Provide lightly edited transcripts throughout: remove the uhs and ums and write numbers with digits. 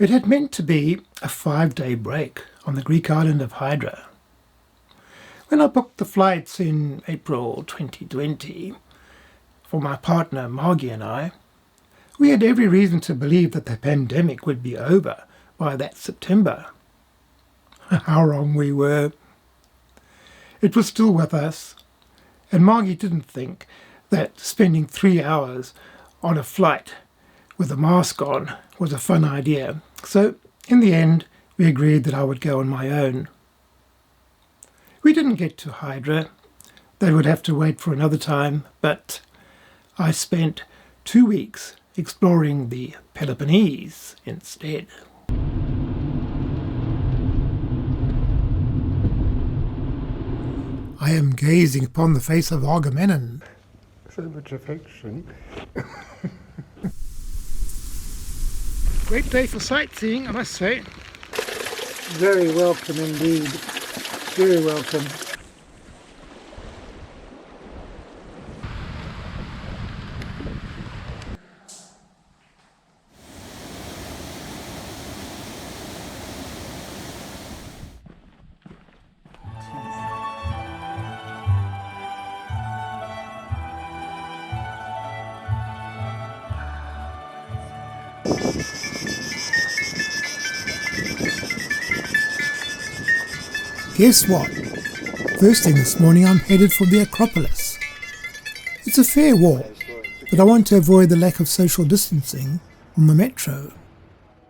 It had meant to be a 5-day break on the Greek island of Hydra. When I booked the flights in April 2020 for my partner Margie and I, we had every reason to believe that the pandemic would be over by that September. How wrong we were. It was still with us, and Margie didn't think that spending 3 hours on a flight with a mask on was a fun idea. So, in the end, we agreed that I would go on my own. We didn't get to Hydra. They would have to wait for another time, but I spent 2 weeks exploring the Peloponnese instead. I am gazing upon the face of Agamemnon. So much affection. Great day for sightseeing, I must say. Very welcome indeed. Very welcome. Guess what? First thing this morning I'm headed for the Acropolis. It's a fair walk, but I want to avoid the lack of social distancing on the metro.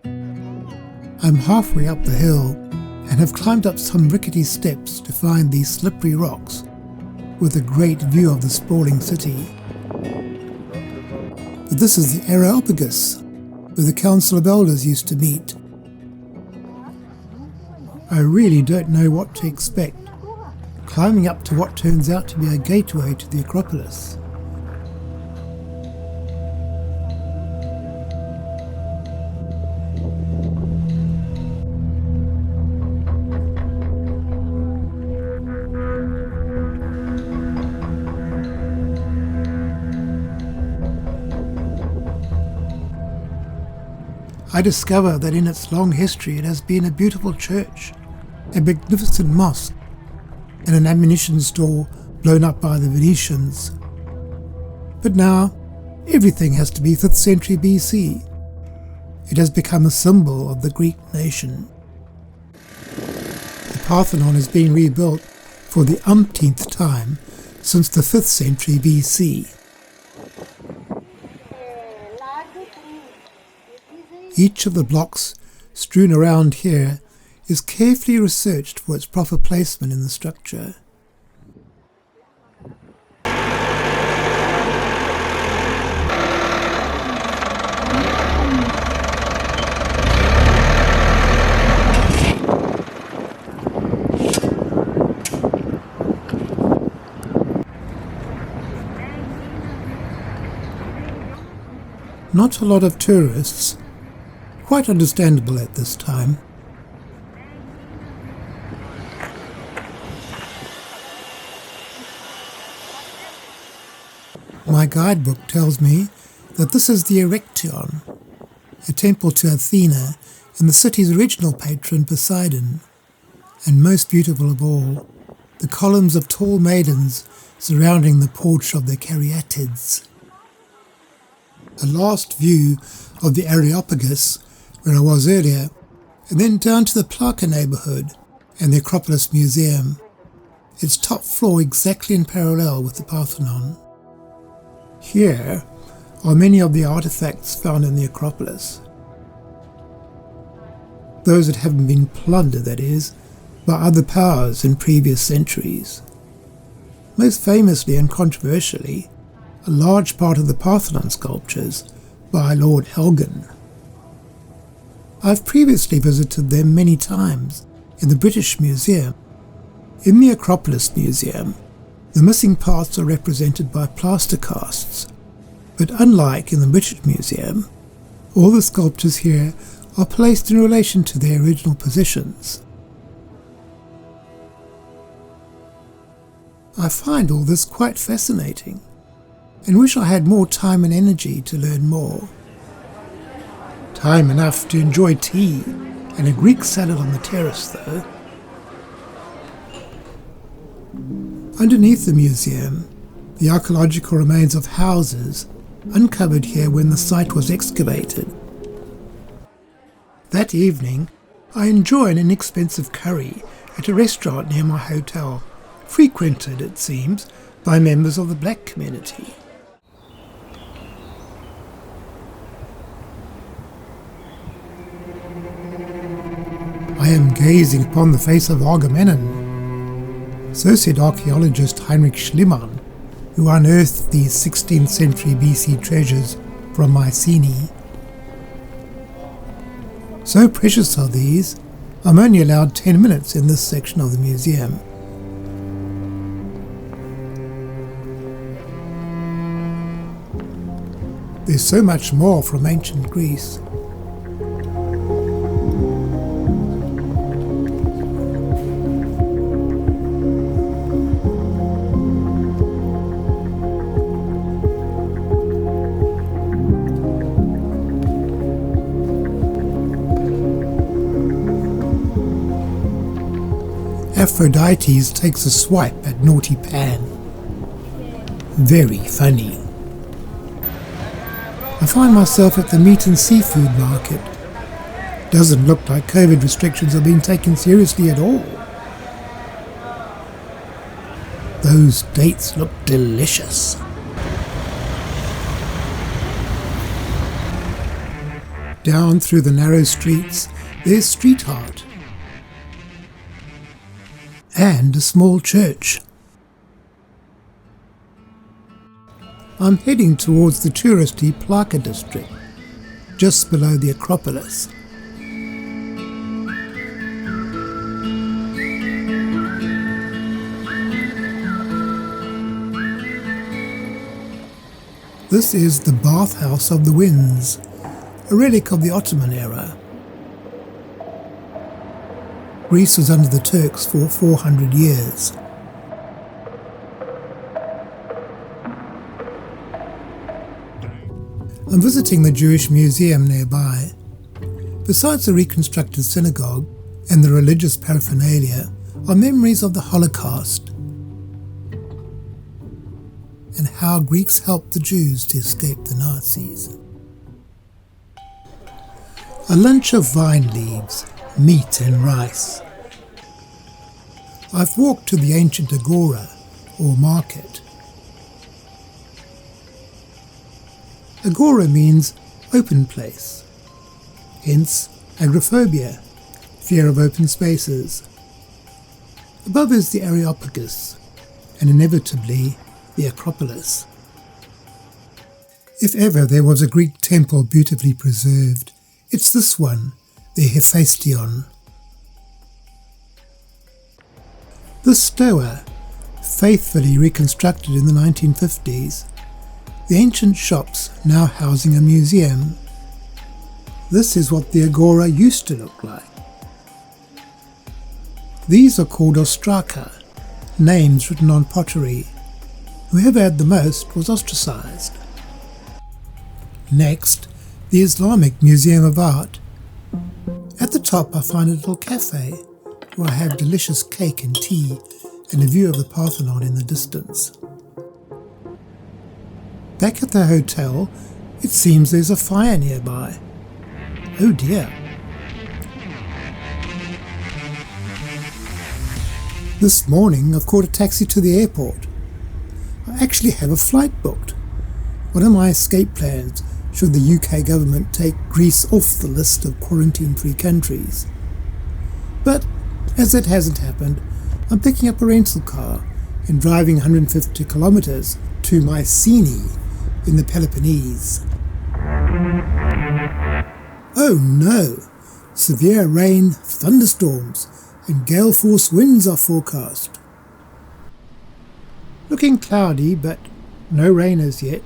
I'm halfway up the hill and have climbed up some rickety steps to find these slippery rocks with a great view of the sprawling city. But this is the Areopagus, where the Council of Elders used to meet. I really don't know what to expect, climbing up to what turns out to be a gateway to the Acropolis. I discover that in its long history it has been a beautiful church, a magnificent mosque, and an ammunition store blown up by the Venetians. But now, everything has to be 5th century BC. It has become a symbol of the Greek nation. The Parthenon is being rebuilt for the umpteenth time since the 5th century BC. Each of the blocks strewn around here is carefully researched for its proper placement in the structure. Not a lot of tourists. Quite understandable at this time. My guidebook tells me that this is the Erection, a temple to Athena and the city's original patron Poseidon, and most beautiful of all, the columns of tall maidens surrounding the porch of the caryatids. A last view of the Areopagus, where I was earlier, and then down to the Plaka neighbourhood and the Acropolis Museum, its top floor exactly in parallel with the Parthenon. Here are many of the artefacts found in the Acropolis. Those that haven't been plundered, that is, by other powers in previous centuries. Most famously and controversially, a large part of the Parthenon sculptures by Lord Elgin. I've previously visited them many times in the British Museum. In the Acropolis Museum, the missing parts are represented by plaster casts, but unlike in the British Museum, all the sculptures here are placed in relation to their original positions. I find all this quite fascinating, and wish I had more time and energy to learn more. Time enough to enjoy tea and a Greek salad on the terrace, though. Underneath the museum, the archaeological remains of houses uncovered here when the site was excavated. That evening, I enjoy an inexpensive curry at a restaurant near my hotel, frequented, it seems, by members of the black community. I am gazing upon the face of Agamemnon. So said archaeologist Heinrich Schliemann, who unearthed these 16th century BC treasures from Mycenae. So precious are these, I'm only allowed 10 minutes in this section of the museum. There's so much more from ancient Greece. Aphrodite takes a swipe at naughty Pan. Very funny. I find myself at the meat and seafood market. Doesn't look like COVID restrictions are being taken seriously at all. Those dates look delicious. Down through the narrow streets, there's street art. And a small church. I'm heading towards the touristy Plaka district, just below the Acropolis. This is the Bathhouse of the Winds, a relic of the Ottoman era. Greece was under the Turks for 400 years. I'm visiting the Jewish museum nearby. Besides the reconstructed synagogue and the religious paraphernalia are memories of the Holocaust and how Greeks helped the Jews to escape the Nazis. A lunch of vine leaves, meat and rice. I've walked to the ancient agora, or market. Agora means open place, hence agoraphobia, fear of open spaces. Above is the Areopagus, and inevitably the Acropolis. If ever there was a Greek temple beautifully preserved, it's this one, the Hephaestion. The Stoa, faithfully reconstructed in the 1950s, the ancient shops now housing a museum. This is what the agora used to look like. These are called ostraka, names written on pottery. Whoever had the most was ostracized. Next, the Islamic Museum of Art. At the top I find a little cafe where I have delicious cake and tea and a view of the Parthenon in the distance. Back at the hotel, it seems there's a fire nearby. Oh dear. This morning I've caught a taxi to the airport. I actually have a flight booked. One of my escape plans should the UK government take Greece off the list of quarantine-free countries. But as that hasn't happened, I'm picking up a rental car and driving 150 kilometres to Mycenae in the Peloponnese. Oh no! Severe rain, thunderstorms and gale force winds are forecast. Looking cloudy, but no rain as yet.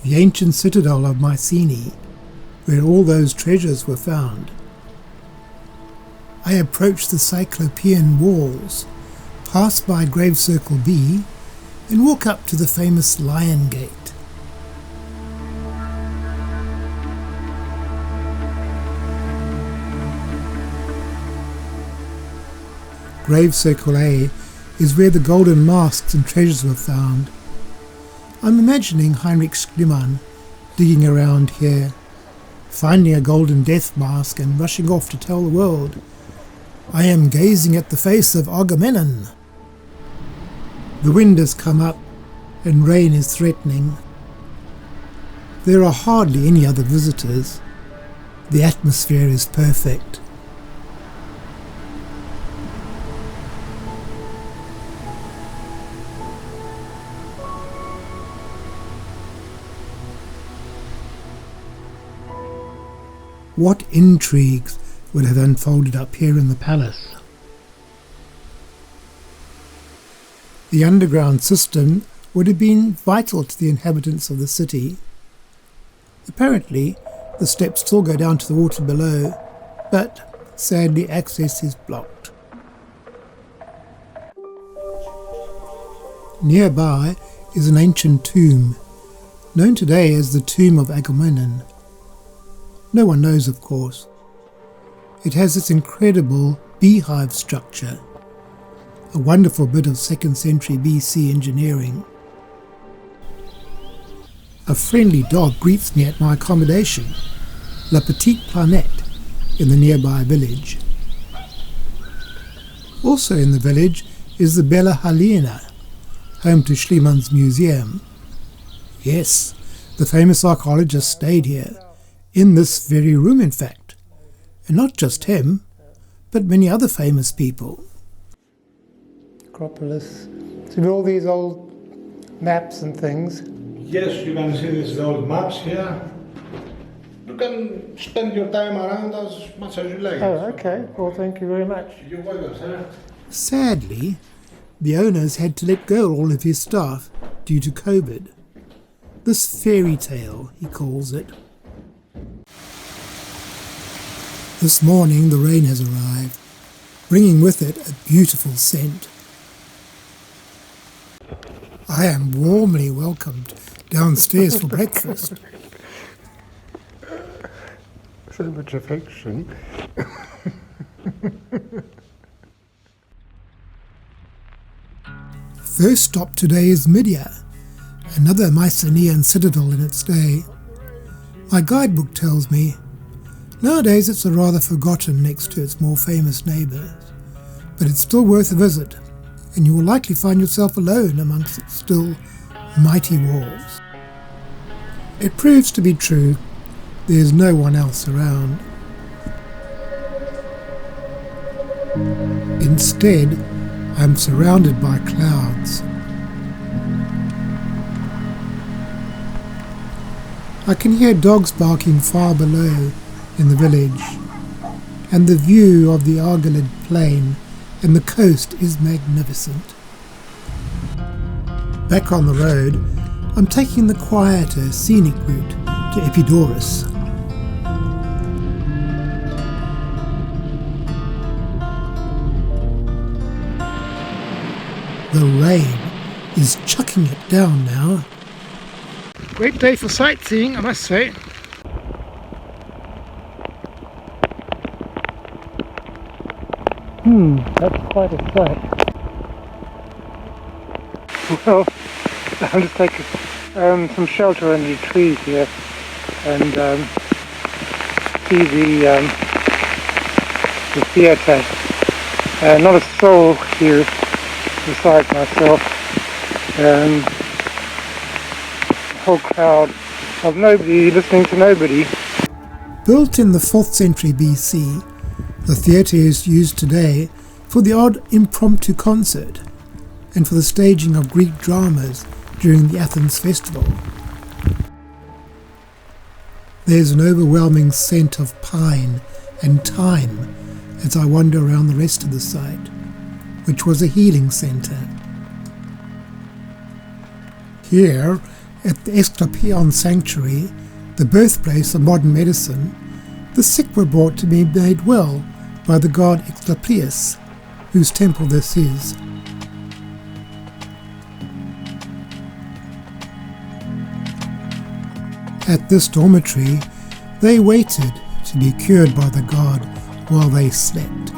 The ancient citadel of Mycenae, where all those treasures were found. I approach the Cyclopean walls, pass by Grave Circle B, and walk up to the famous Lion Gate. Grave Circle A is where the golden masks and treasures were found. I'm imagining Heinrich Schliemann digging around here, finding a golden death mask and rushing off to tell the world, "I am gazing at the face of Agamemnon." The wind has come up and rain is threatening. There are hardly any other visitors. The atmosphere is perfect. What intrigues would have unfolded up here in the palace? The underground system would have been vital to the inhabitants of the city. Apparently, the steps still go down to the water below, but sadly access is blocked. Nearby is an ancient tomb, known today as the Tomb of Agamemnon. No one knows, of course. It has this incredible beehive structure, a wonderful bit of 2nd century BC engineering. A friendly dog greets me at my accommodation, La Petite Planète, in the nearby village. Also in the village is the Bella Helena, home to Schliemann's museum. Yes, the famous archaeologist stayed here, in this very room in fact. And not just him, but many other famous people. Acropolis. So all these old maps and things. Yes, you can see these old maps here. You can spend your time around as much as you like. Oh, okay. Well, thank you very much. You're welcome, sir. Sadly, the owners had to let go all of his staff due to COVID. This fairy tale, he calls it. This morning the rain has arrived, bringing with it a beautiful scent. I am warmly welcomed downstairs for breakfast. So much affection. First stop today is Mydia, another Mycenaean citadel in its day. My guidebook tells me nowadays it's a rather forgotten next to its more famous neighbours, but it's still worth a visit, and you will likely find yourself alone amongst its still mighty walls. It proves to be true, there is no one else around. Instead, I am surrounded by clouds. I can hear dogs barking far below in the village, and the view of the Argolid plain and the coast is magnificent. Back on the road, I'm taking the quieter, scenic route to Epidaurus. The rain is chucking it down now. Great day for sightseeing, I must say. That's quite a sight. Well, I'll just take some shelter under the trees here and see the theatre. Not a soul here besides myself. A whole crowd of nobody listening to nobody. Built in the 4th century BC, the theatre is used today for the odd impromptu concert and for the staging of Greek dramas during the Athens festival. There's an overwhelming scent of pine and thyme as I wander around the rest of the site, which was a healing centre. Here, at the Asclepion Sanctuary, the birthplace of modern medicine, the sick were brought to be made well by the god Asclepius, whose temple this is. At this dormitory, they waited to be cured by the god while they slept.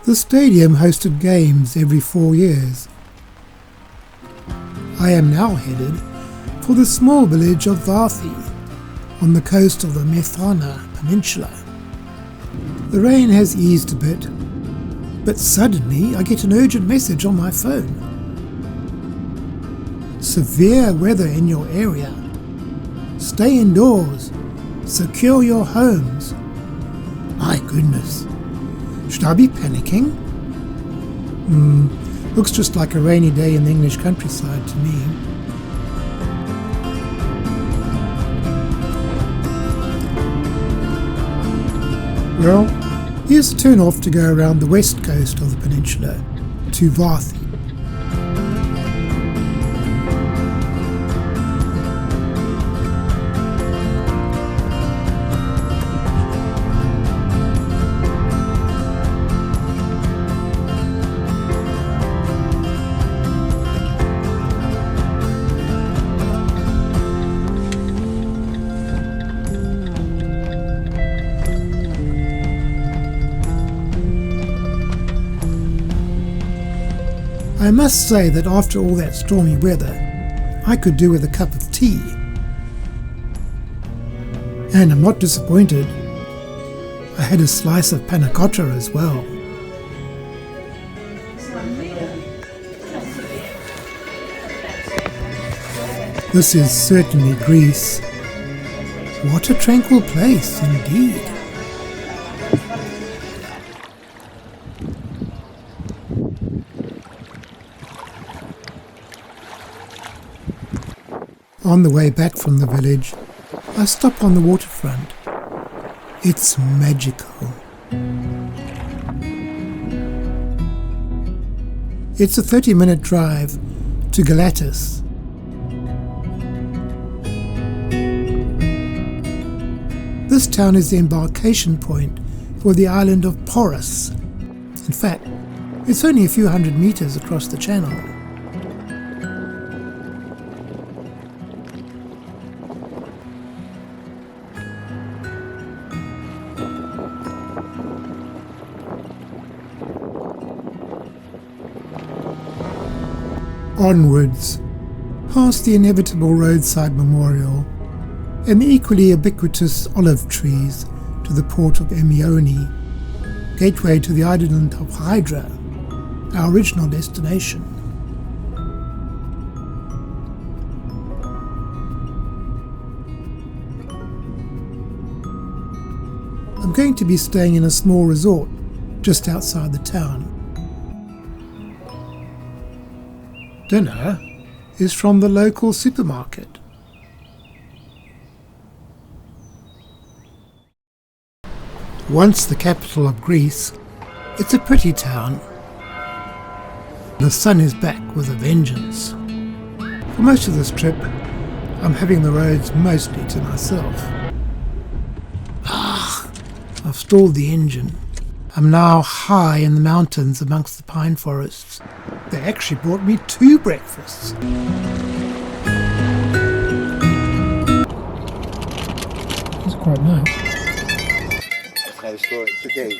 The stadium hosted games every 4 years. I am now headed for the small village of Varthi on the coast of the Methana Peninsula. The rain has eased a bit, but suddenly I get an urgent message on my phone. Severe weather in your area. Stay indoors. Secure your homes. My goodness. Should I be panicking? Looks just like a rainy day in the English countryside to me. Well, here's a turn off to go around the west coast of the peninsula to Varthi. I must say that after all that stormy weather, I could do with a cup of tea. And I'm not disappointed. I had a slice of panna cotta as well. This is certainly Greece. What a tranquil place indeed. On the way back from the village, I stop on the waterfront. It's magical. It's a 30-minute drive to Galatas. This town is the embarkation point for the island of Poros. In fact, it's only a few hundred meters across the channel. Onwards, past the inevitable roadside memorial and the equally ubiquitous olive trees to the port of Emioni, gateway to the island of Hydra, our original destination. I'm going to be staying in a small resort just outside the town. Dinner is from the local supermarket. Once the capital of Greece, it's a pretty town. The sun is back with a vengeance. For most of this trip, I'm having the roads mostly to myself. I've stalled the engine. I'm now high in the mountains amongst the pine forests. They actually brought me 2 breakfasts. It's quite nice. Ευχαριστώ. It's okay.